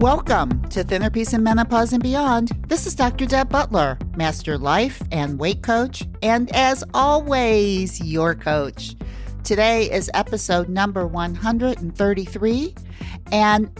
Welcome to Thinner Peace and Menopause and Beyond. This is Dr. Deb Butler, Master Life and Weight Coach, and as always, your coach. Today is episode number 133, and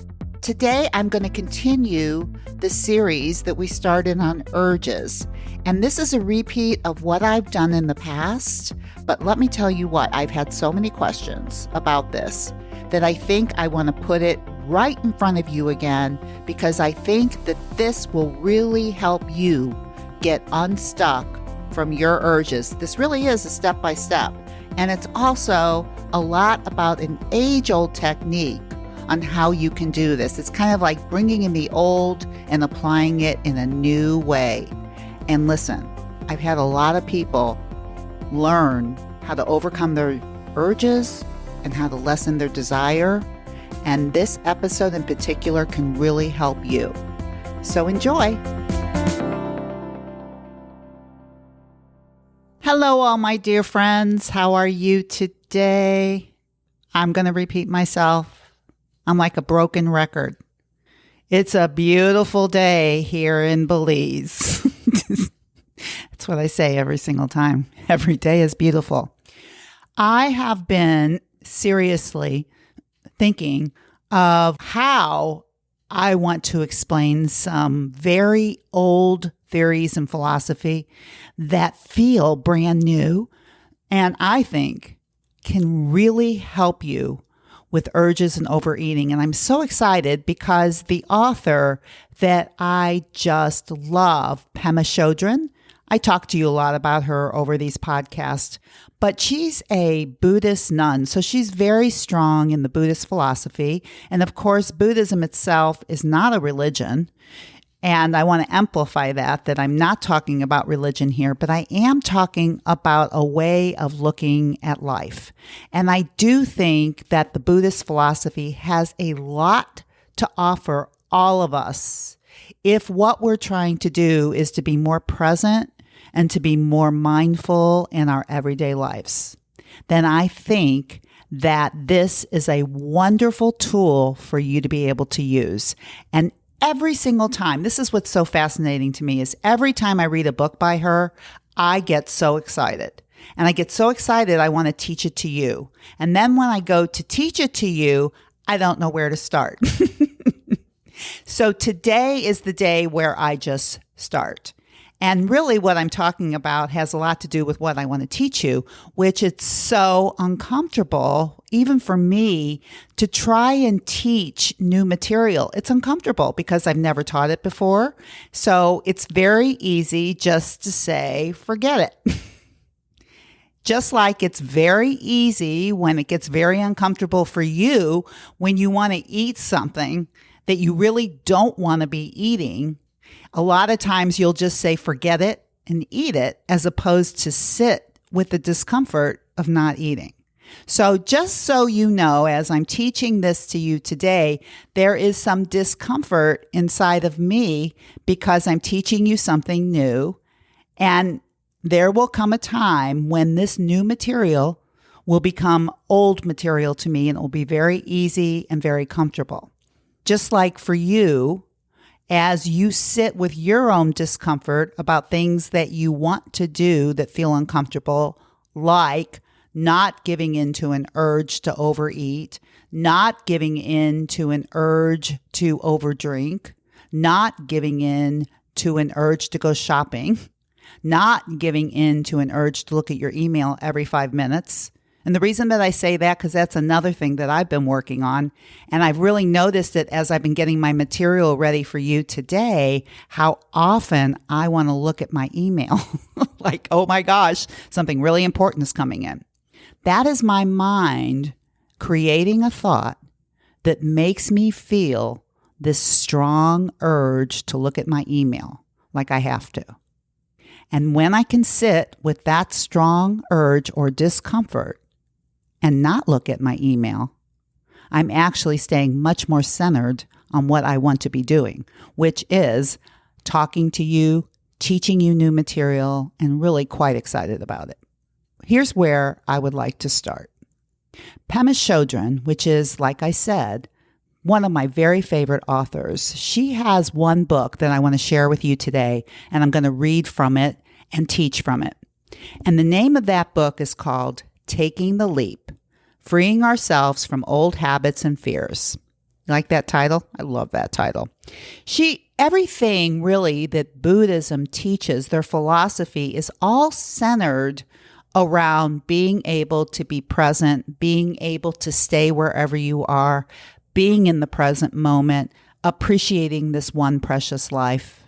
today I'm going to continue the series that we started on urges. And this is a repeat of what I've done in the past, but let me tell you what, I've had so many questions about this that I think I want to put it right in front of you again, because I think that this will really help you get unstuck from your urges. This really is a step-by-step, and it's also a lot about an age-old technique on how you can do this. It's kind of like bringing in the old and applying it in a new way. And listen, I've had a lot of people learn how to overcome their urges and how to lessen their desire. And this episode in particular can really help you. So enjoy. Hello, all my dear friends. How are you today? I'm going to repeat myself. I'm like a broken record. It's a beautiful day here in Belize. That's what I say every single time. Every day is beautiful. I have been seriously thinking of how I want to explain some very old theories and philosophy that feel brand new and I think can really help you with urges and overeating. And I'm so excited because the author that I just love, Pema Chodron, I talk to you a lot about her over these podcasts, but she's a Buddhist nun, so she's very strong in the Buddhist philosophy. And of course, Buddhism itself is not a religion. And I want to amplify that I'm not talking about religion here, but I am talking about a way of looking at life. And I do think that the Buddhist philosophy has a lot to offer all of us if what we're trying to do is to be more present and to be more mindful in our everyday lives. Then I think that this is a wonderful tool for you to be able to use. And every single time, this is what's so fascinating to me, is every time I read a book by her, I get so excited. And I get so excited, I want to teach it to you. And then when I go to teach it to you, I don't know where to start. So today is the day where I just start. And really what I'm talking about has a lot to do with what I want to teach you, which it's so uncomfortable, even for me, to try and teach new material. It's uncomfortable because I've never taught it before. So it's very easy just to say, forget it. Just like it's very easy when it gets very uncomfortable for you when you want to eat something that you really don't want to be eating. A lot of times you'll just say, forget it and eat it, as opposed to sit with the discomfort of not eating. So just so you know, as I'm teaching this to you today, there is some discomfort inside of me because I'm teaching you something new. And there will come a time when this new material will become old material to me, and it will be very easy and very comfortable. Just like for you, as you sit with your own discomfort about things that you want to do that feel uncomfortable, like not giving in to an urge to overeat, not giving in to an urge to overdrink, not giving in to an urge to go shopping, not giving in to an urge to look at your email every 5 minutes. And the reason that I say that, because that's another thing that I've been working on. And I've really noticed it as I've been getting my material ready for you today, how often I want to look at my email. Like, oh my gosh, something really important is coming in. That is my mind creating a thought that makes me feel this strong urge to look at my email like I have to. And when I can sit with that strong urge or discomfort and not look at my email, I'm actually staying much more centered on what I want to be doing, which is talking to you, teaching you new material, and really quite excited about it. Here's where I would like to start. Pema Chodron, which is, like I said, one of my very favorite authors. She has one book that I want to share with you today, and I'm going to read from it and teach from it. And the name of that book is called Taking the Leap, Freeing Ourselves from Old Habits and Fears. You like that title? I love that title. Everything really that Buddhism teaches, their philosophy, is all centered around being able to be present, being able to stay wherever you are, being in the present moment, appreciating this one precious life.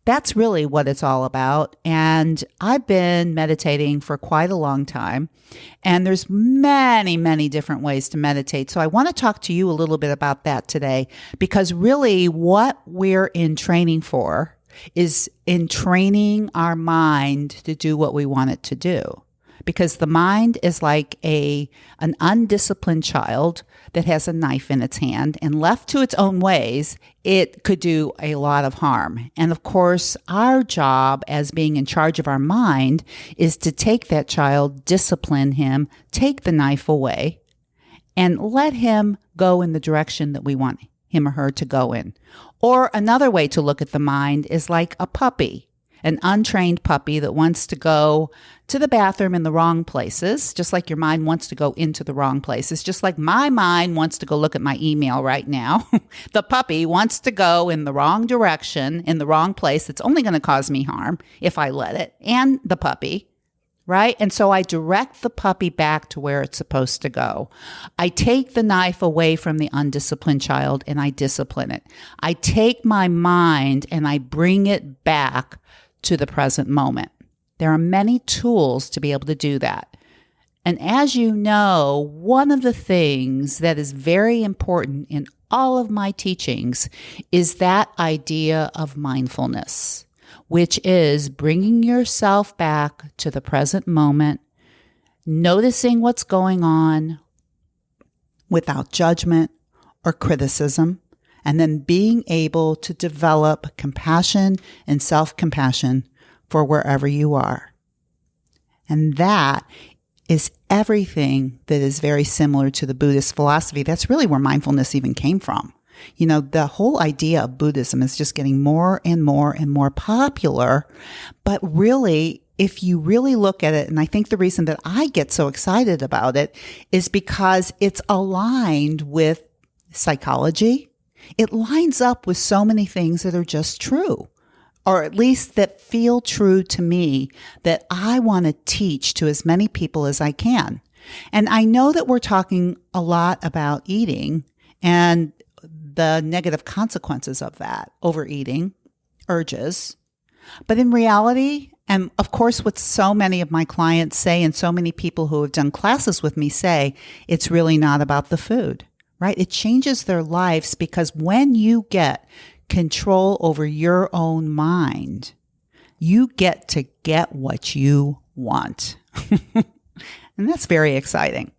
That's really what it's all about. And I've been meditating for quite a long time. And there's many, many different ways to meditate. So I want to talk to you a little bit about that today, because really what we're in training for is in training our mind to do what we want it to do. Because the mind is like an undisciplined child that has a knife in its hand, and left to its own ways, it could do a lot of harm. And of course, our job as being in charge of our mind is to take that child, discipline him, take the knife away, and let him go in the direction that we want him or her to go in. Or another way to look at the mind is like a puppy. An untrained puppy that wants to go to the bathroom in the wrong places, just like your mind wants to go into the wrong places, just like my mind wants to go look at my email right now. The puppy wants to go in the wrong direction, in the wrong place. It's only going to cause me harm if I let it, and the puppy, right? And so I direct the puppy back to where it's supposed to go. I take the knife away from the undisciplined child and I discipline it. I take my mind and I bring it back to the present moment. There are many tools to be able to do that. And as you know, one of the things that is very important in all of my teachings is that idea of mindfulness, which is bringing yourself back to the present moment, noticing what's going on without judgment or criticism, and then being able to develop compassion and self-compassion for wherever you are. And that is everything that is very similar to the Buddhist philosophy. That's really where mindfulness even came from. You know, the whole idea of Buddhism is just getting more and more and more popular. But really, if you really look at it, and I think the reason that I get so excited about it is because it's aligned with psychology. It lines up with so many things that are just true, or at least that feel true to me, that I want to teach to as many people as I can. And I know that we're talking a lot about eating and the negative consequences of that, overeating, urges. But in reality, and of course what so many of my clients say and so many people who have done classes with me say, it's really not about the food. Right? It changes their lives, because when you get control over your own mind, you get to get what you want. And that's very exciting.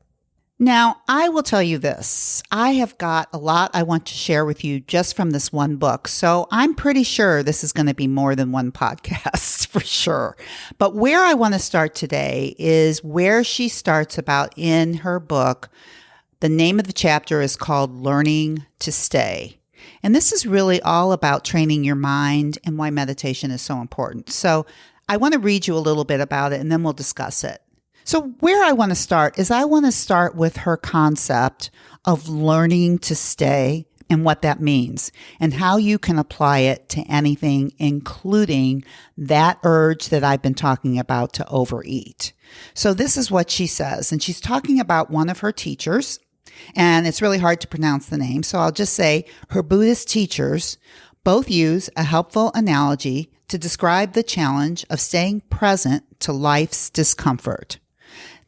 Now, I will tell you this. I have got a lot I want to share with you just from this one book. So I'm pretty sure this is going to be more than one podcast for sure. But where I want to start today is where she starts about in her book. The name of the chapter is called Learning to Stay. And this is really all about training your mind and why meditation is so important. So I want to read you a little bit about it and then we'll discuss it. So where I want to start is I want to start with her concept of learning to stay and what that means and how you can apply it to anything, including that urge that I've been talking about to overeat. So this is what she says, and she's talking about one of her teachers. And it's really hard to pronounce the name, so I'll just say her Buddhist teachers both use a helpful analogy to describe the challenge of staying present to life's discomfort.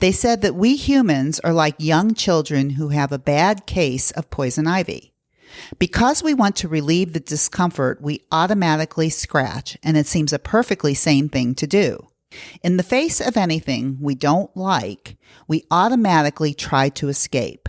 They said that we humans are like young children who have a bad case of poison ivy. Because we want to relieve the discomfort, we automatically scratch, and it seems a perfectly sane thing to do. In the face of anything we don't like, we automatically try to escape.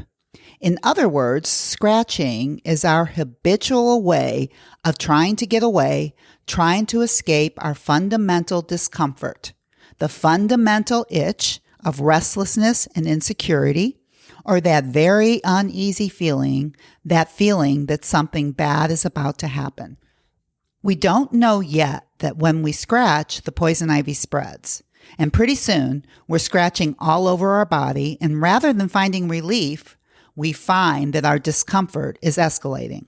In other words, scratching is our habitual way of trying to get away, trying to escape our fundamental discomfort, the fundamental itch of restlessness and insecurity, or that very uneasy feeling, that feeling that something bad is about to happen. We don't know yet that when we scratch, the poison ivy spreads. And pretty soon, we're scratching all over our body, and rather than finding relief, we find that our discomfort is escalating.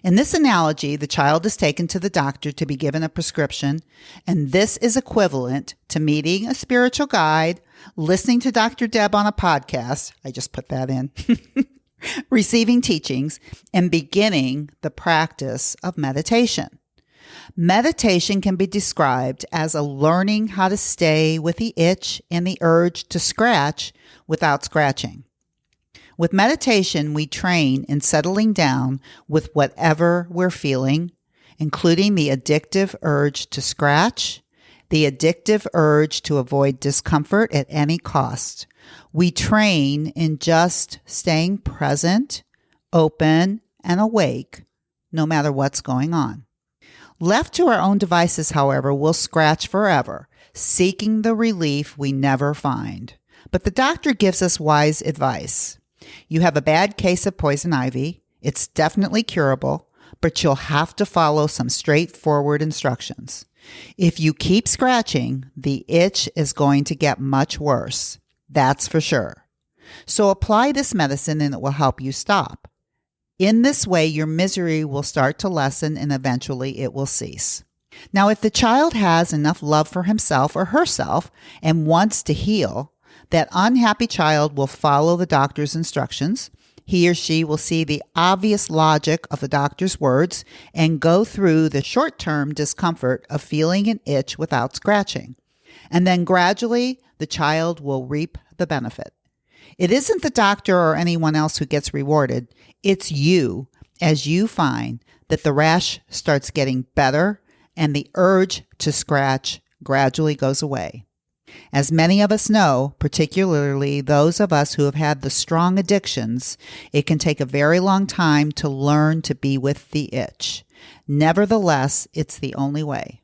In this analogy, the child is taken to the doctor to be given a prescription, and this is equivalent to meeting a spiritual guide, listening to Dr. Deb on a podcast, I just put that in, receiving teachings, and beginning the practice of meditation. Meditation can be described as a learning how to stay with the itch and the urge to scratch without scratching. With meditation, we train in settling down with whatever we're feeling, including the addictive urge to scratch, the addictive urge to avoid discomfort at any cost. We train in just staying present, open, and awake, no matter what's going on. Left to our own devices, however, we'll scratch forever, seeking the relief we never find. But the doctor gives us wise advice. You have a bad case of poison ivy. It's definitely curable, but you'll have to follow some straightforward instructions. If you keep scratching, the itch is going to get much worse. That's for sure. So apply this medicine and it will help you stop. In this way, your misery will start to lessen and eventually it will cease. Now, if the child has enough love for himself or herself and wants to heal, that unhappy child will follow the doctor's instructions. He or she will see the obvious logic of the doctor's words and go through the short-term discomfort of feeling an itch without scratching. And then gradually, the child will reap the benefit. It isn't the doctor or anyone else who gets rewarded. It's you, as you find that the rash starts getting better and the urge to scratch gradually goes away. As many of us know, particularly those of us who have had the strong addictions, it can take a very long time to learn to be with the itch. Nevertheless, it's the only way.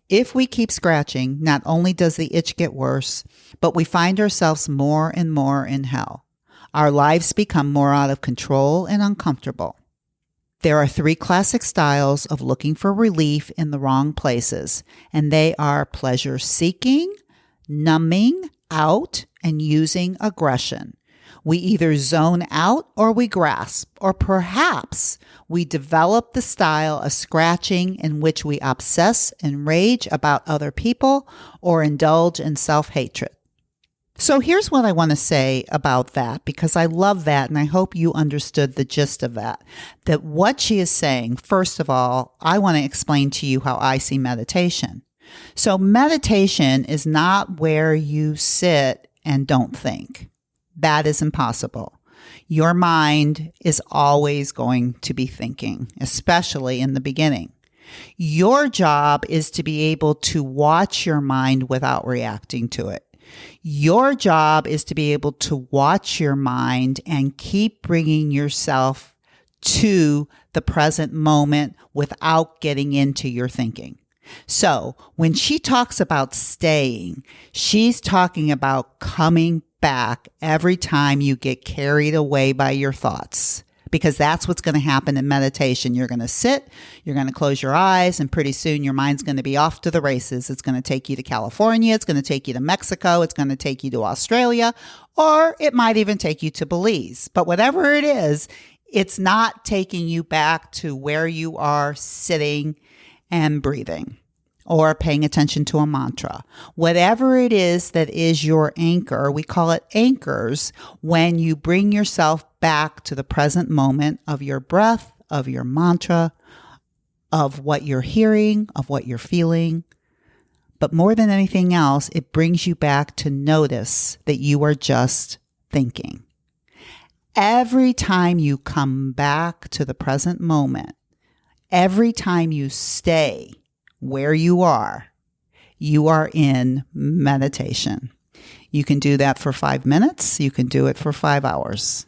If we keep scratching, not only does the itch get worse, but we find ourselves more and more in hell. Our lives become more out of control and uncomfortable. There are 3 classic styles of looking for relief in the wrong places, and they are pleasure-seeking, numbing out, and using aggression. We either zone out or we grasp, or perhaps we develop the style of scratching in which we obsess and rage about other people or indulge in self-hatred. So here's what I want to say about that, because I love that and I hope you understood the gist of that. That what she is saying, first of all, I want to explain to you how I see meditation. So meditation is not where you sit and don't think. That is impossible. Your mind is always going to be thinking, especially in the beginning. Your job is to be able to watch your mind without reacting to it. Your job is to be able to watch your mind and keep bringing yourself to the present moment without getting into your thinking. So when she talks about staying, she's talking about coming back every time you get carried away by your thoughts, because that's what's going to happen in meditation. You're going to sit, you're going to close your eyes, and pretty soon your mind's going to be off to the races. It's going to take you to California. It's going to take you to Mexico. It's going to take you to Australia, or it might even take you to Belize. But whatever it is, it's not taking you back to where you are sitting and breathing or paying attention to a mantra. Whatever it is that is your anchor, we call it anchors, when you bring yourself back to the present moment of your breath, of your mantra, of what you're hearing, of what you're feeling. But more than anything else, it brings you back to notice that you are just thinking. Every time you come back to the present moment, every time you stay where you are in meditation. You can do that for 5 minutes. You can do it for 5 hours.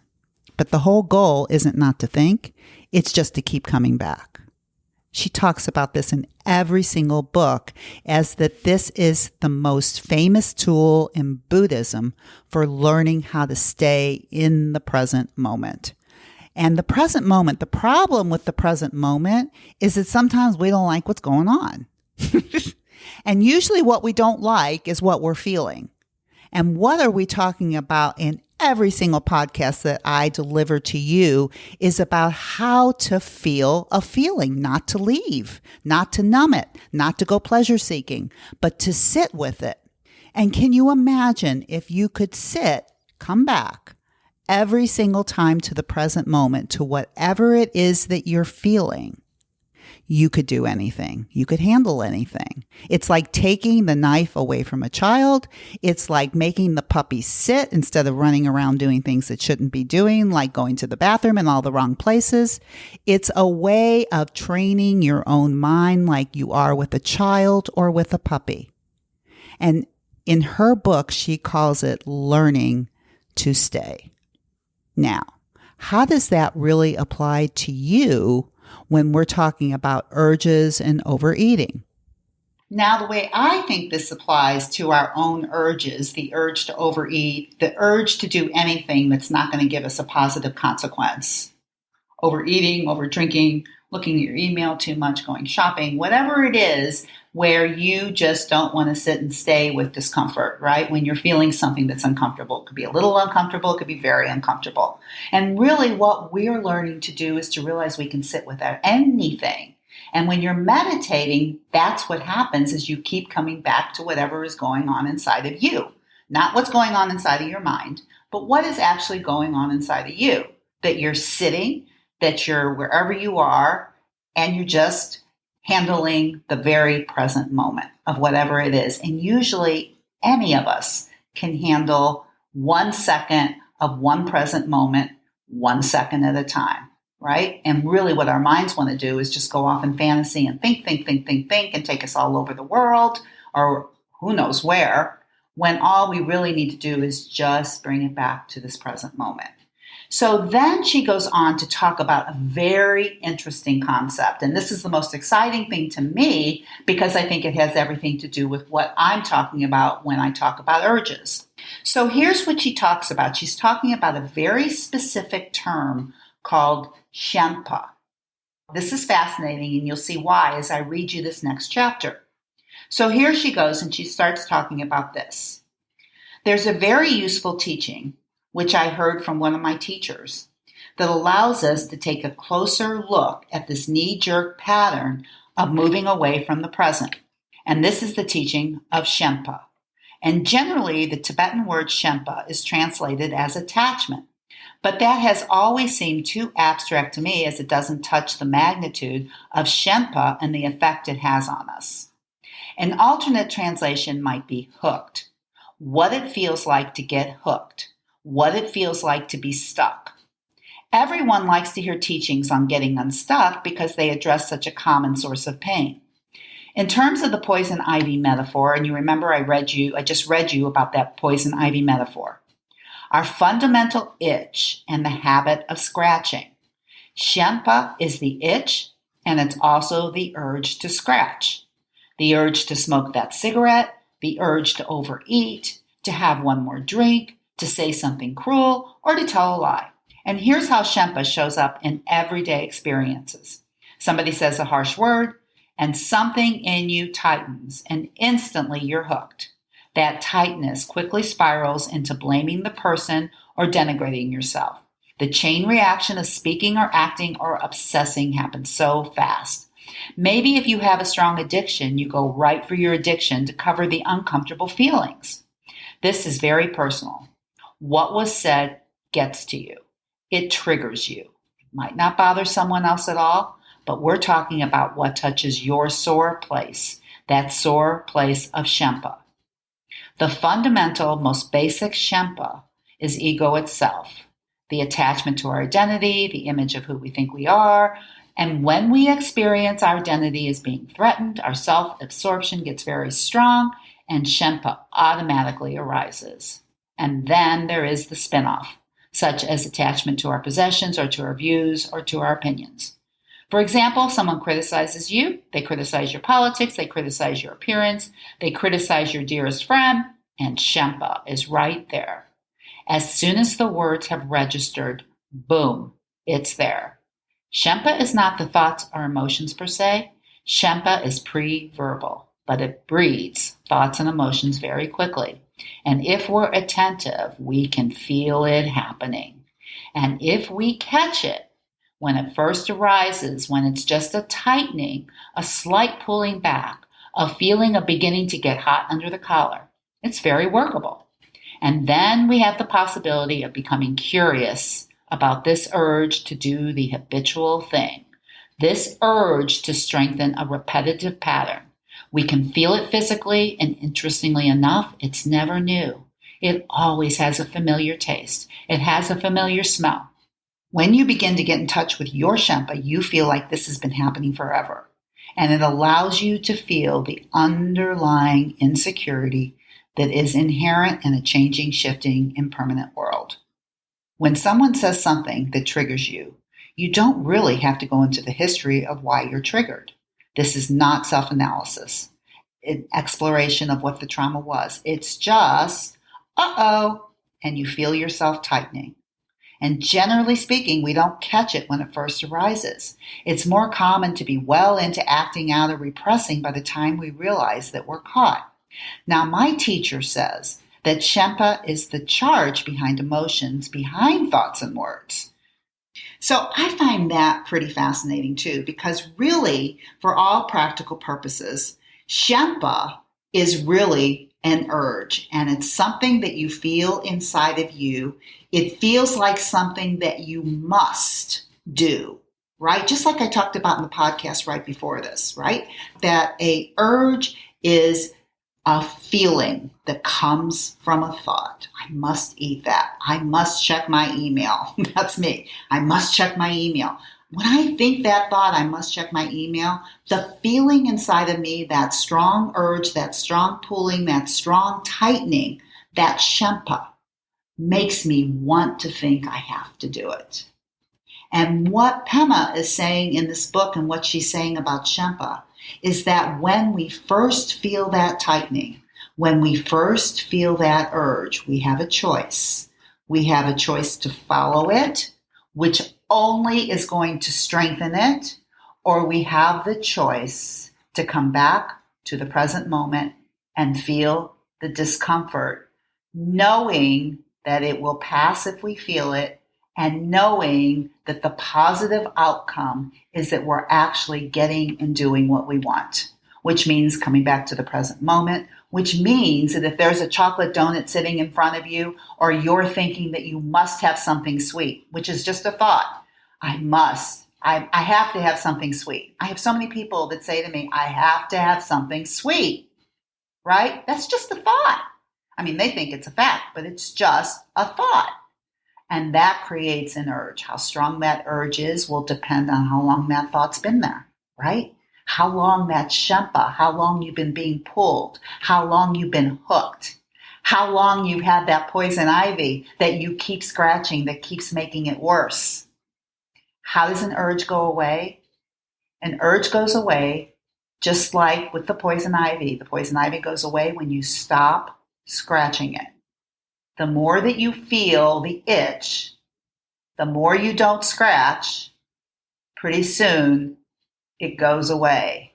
But the whole goal isn't not to think. It's just to keep coming back. She talks about this in every single book as that this is the most famous tool in Buddhism for learning how to stay in the present moment. And the present moment, the problem with the present moment is that sometimes we don't like what's going on. And usually what we don't like is what we're feeling. And what are we talking about in every single podcast that I deliver to you is about how to feel a feeling, not to leave, not to numb it, not to go pleasure seeking, but to sit with it. And can you imagine if you could sit, come back every single time to the present moment, to whatever it is that you're feeling? You could do anything. You could handle anything. It's like taking the knife away from a child. It's like making the puppy sit instead of running around doing things it shouldn't be doing, like going to the bathroom in all the wrong places. It's a way of training your own mind like you are with a child or with a puppy. And in her book, she calls it learning to stay. Now, how does that really apply to you when we're talking about urges and overeating? Now, the way I think this applies to our own urges, the urge to overeat, the urge to do anything that's not going to give us a positive consequence. Overeating, overdrinking, looking at your email too much, going shopping, whatever it is where you just don't want to sit and stay with discomfort, right? When you're feeling something that's uncomfortable. It could be a little uncomfortable. It could be very uncomfortable. And really what we're learning to do is to realize we can sit with anything. And when you're meditating, that's what happens is you keep coming back to whatever is going on inside of you. Not what's going on inside of your mind, but what is actually going on inside of you. That you're sitting, that you're wherever you are, and you're just handling the very present moment of whatever it is. And usually any of us can handle 1 second of one present moment, 1 second at a time, right? And really what our minds want to do is just go off in fantasy and think, and take us all over the world or who knows where, when all we really need to do is just bring it back to this present moment. So then she goes on to talk about a very interesting concept. And this is the most exciting thing to me because I think it has everything to do with what I'm talking about when I talk about urges. So here's what she talks about. She's talking about a very specific term called Shenpa. This is fascinating, and you'll see why as I read you this next chapter. So here she goes, and she starts talking about this. There's a very useful teaching which I heard from one of my teachers, that allows us to take a closer look at this knee-jerk pattern of moving away from the present. And this is the teaching of Shenpa. And generally, the Tibetan word Shenpa is translated as attachment. But that has always seemed too abstract to me as it doesn't touch the magnitude of Shenpa and the effect it has on us. An alternate translation might be hooked. What it feels like to get hooked. What it feels like to be stuck. Everyone likes to hear teachings on getting unstuck because they address such a common source of pain. In terms of the poison ivy metaphor, and you remember I just read you about that poison ivy metaphor, our fundamental itch and the habit of scratching. Shenpa is the itch, and it's also the urge to scratch. The urge to smoke that cigarette, the urge to overeat, to have one more drink, to say something cruel, or to tell a lie. And here's how Shenpa shows up in everyday experiences. Somebody says a harsh word, and something in you tightens, and instantly you're hooked. That tightness quickly spirals into blaming the person or denigrating yourself. The chain reaction of speaking or acting or obsessing happens so fast. Maybe if you have a strong addiction, you go right for your addiction to cover the uncomfortable feelings. This is very personal. What was said gets to you. It triggers you. It might not bother someone else at all, but we're talking about what touches your sore place, that sore place of Shenpa. The fundamental, most basic Shenpa is ego itself, the attachment to our identity, the image of who we think we are. And when we experience our identity as being threatened, our self-absorption gets very strong, and Shenpa automatically arises. And then there is the spinoff, such as attachment to our possessions or to our views or to our opinions. For example, someone criticizes you, they criticize your politics, they criticize your appearance, they criticize your dearest friend, and Shempa is right there. As soon as the words have registered, boom, it's there. Shempa is not the thoughts or emotions per se. Shempa is pre-verbal, but it breeds thoughts and emotions very quickly. And if we're attentive, we can feel it happening. And if we catch it when it first arises, when it's just a tightening, a slight pulling back, a feeling of beginning to get hot under the collar, it's very workable. And then we have the possibility of becoming curious about this urge to do the habitual thing, this urge to strengthen a repetitive pattern. We can feel it physically, and interestingly enough, it's never new. It always has a familiar taste. It has a familiar smell. When you begin to get in touch with your Shempa, you feel like this has been happening forever. And it allows you to feel the underlying insecurity that is inherent in a changing, shifting, impermanent world. When someone says something that triggers you, you don't really have to go into the history of why you're triggered. This is not self-analysis, an exploration of what the trauma was. It's just, uh-oh, and you feel yourself tightening. And generally speaking, we don't catch it when it first arises. It's more common to be well into acting out or repressing by the time we realize that we're caught. Now, my teacher says that Shempa is the charge behind emotions, behind thoughts and words. So I find that pretty fascinating too, because really, for all practical purposes, Shempa is really an urge, and it's something that you feel inside of you. It feels like something that you must do, right? Just like I talked about in the podcast right before this, right? That a urge is a feeling that comes from a thought. I must eat that. I must check my email. That's me. I must check my email. When I think that thought, I must check my email, the feeling inside of me, that strong urge, that strong pulling, that strong tightening, that Shempa makes me want to think I have to do it. And what Pema is saying in this book and what she's saying about Shempa is that when we first feel that tightening, when we first feel that urge, we have a choice. We have a choice to follow it, which only is going to strengthen it, or we have the choice to come back to the present moment and feel the discomfort, knowing that it will pass if we feel it, and knowing that the positive outcome is that we're actually getting and doing what we want, which means coming back to the present moment, which means that if there's a chocolate donut sitting in front of you, or you're thinking that you must have something sweet, which is just a thought, I have to have something sweet. I have so many people that say to me, I have to have something sweet, right? That's just a thought. I mean, they think it's a fact, but it's just a thought. And that creates an urge. How strong that urge is will depend on how long that thought's been there, right? How long that Shempa, how long you've been being pulled, how long you've been hooked, how long you've had that poison ivy that you keep scratching that keeps making it worse. How does an urge go away? An urge goes away just like with the poison ivy. The poison ivy goes away when you stop scratching it. The more that you feel the itch, the more you don't scratch, pretty soon it goes away.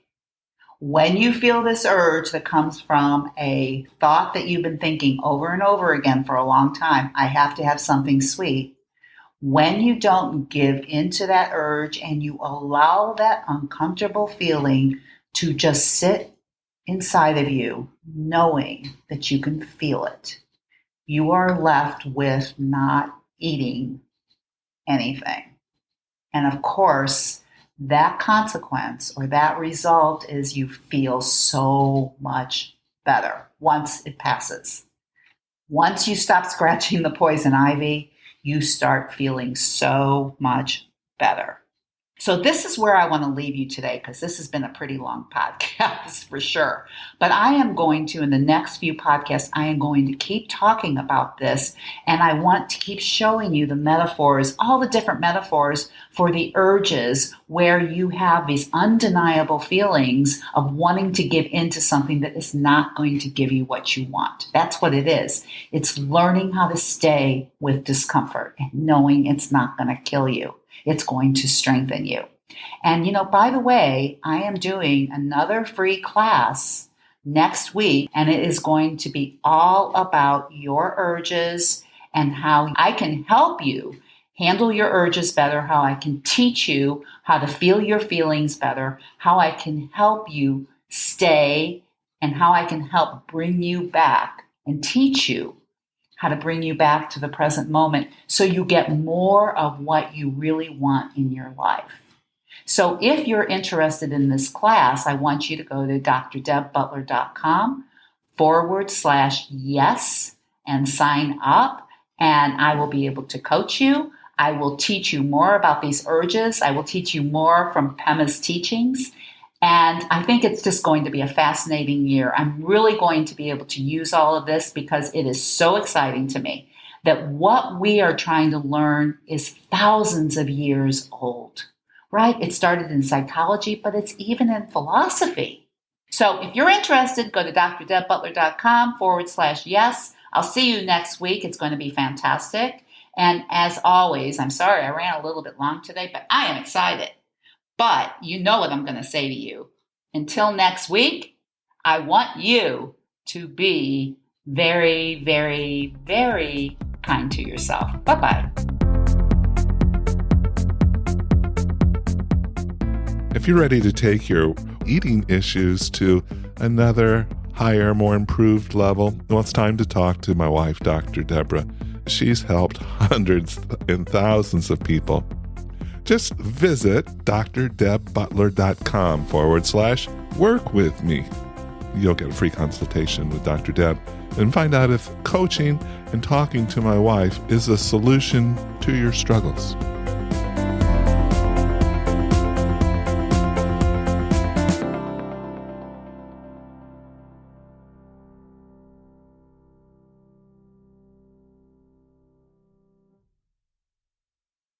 When you feel this urge that comes from a thought that you've been thinking over and over again for a long time, I have to have something sweet. When you don't give into that urge and you allow that uncomfortable feeling to just sit inside of you, knowing that you can feel it, you are left with not eating anything. And of course, that consequence or that result is you feel so much better once it passes. Once you stop scratching the poison ivy, you start feeling so much better. So this is where I want to leave you today, because this has been a pretty long podcast for sure. But I am going to, in the next few podcasts, I am going to keep talking about this. And I want to keep showing you the metaphors, all the different metaphors for the urges where you have these undeniable feelings of wanting to give into something that is not going to give you what you want. That's what it is. It's learning how to stay with discomfort and knowing it's not going to kill you. It's going to strengthen you. And, by the way, I am doing another free class next week, and it is going to be all about your urges and how I can help you handle your urges better, how I can teach you how to feel your feelings better, how I can help you stay, and how I can help bring you back and teach you how to bring you back to the present moment so you get more of what you really want in your life. So if you're interested in this class, I want you to go to drdebbutler.com/yes and sign up, and I will be able to coach you. I will teach you more about these urges. I will teach you more from Pema's teachings. And I think it's just going to be a fascinating year. I'm really going to be able to use all of this because it is so exciting to me that what we are trying to learn is thousands of years old, right? It started in psychology, but it's even in philosophy. So if you're interested, go to drdebbutler.com/yes. I'll see you next week. It's going to be fantastic. And as always, I'm sorry I ran a little bit long today, but I am excited. But you know what I'm going to say to you. Until next week, I want you to be very, very, very kind to yourself. Bye-bye. If you're ready to take your eating issues to another higher, more improved level, well, it's time to talk to my wife, Dr. Deborah. She's helped hundreds and thousands of people. Just visit drdebbutler.com/work with me. You'll get a free consultation with Dr. Deb and find out if coaching and talking to my wife is a solution to your struggles.